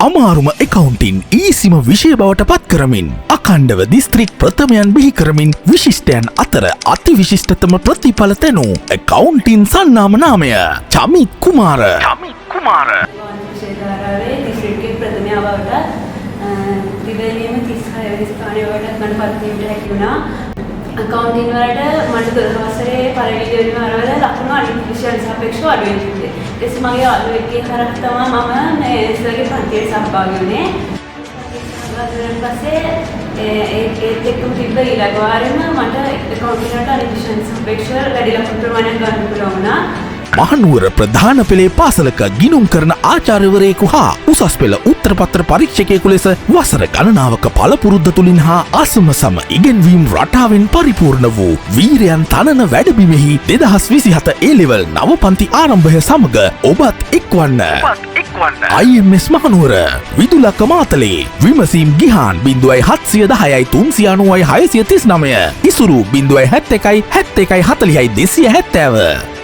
අමාරුම එකවුන්ටින් ඊසිම විෂය බවට පත් කරමින් අඛණ්ඩව දිස්ත්‍රික් ප්‍රථමයන් බිහි කරමින් විශිෂ්ටයන් අතර අති විශිෂ්ටතම ප්‍රතිඵල තැනූ එකවුන්ටින් සන්නාම නාමය චමිත් කුමාර. විශේෂාරාවේ දිස්ත්‍රික්කයේ ප්‍රථමයා බවට දිවයිනේම 36 වෙනි ස්ථානයේ වලට මට පත් වීමට හැකි වුණා. අකවුන්ටින් වලට මට 12 වසරේ පළවෙනි දෙවෙනි වාරවල ලකුණු අනිත් විෂයන් සාපේක්ෂව අඩු වෙන්න තිබ්බේ. ඊට මගේ යාළුවෙක්ගේ හරහා තමයි මම මේ ඉස්සරගේ පන්තියට සහභාගී වුණේ. ඊට පස්සේ ඒත් එක්කම තිබ්බ ඊළඟ වාරෙම මට අකවුන්ටින් වලට අනිත් විෂයන් සාපේක්ෂව වැඩි ලකුණු ප්‍රමාණයක් ගන්න පුළුවන් වුණා. මහනුවර ප්‍රධාන පෙළේ පාසලක ගිනුම් කරන ආචාර්යවරයෙකු හා උසස් පෙළ උත්තරපත්‍ර පරීක්ෂකයෙකු ලෙස වසර ගණනාවක පළපුරුද්ද තුලින් හා අසමසම ඉගෙනවීම් රටාවෙන් පරිපූර්ණ වූ වීරයන් තනන වැඩබිමෙහි 2027 A-level නව පන්ති ආරම්භය සමග ඔබත් එක්වන්න. IMS මහනුවර විදුලක මාතලේ විමසීම් ගිහාන් 0710 390 639 ඉසුරු 071 71 40 270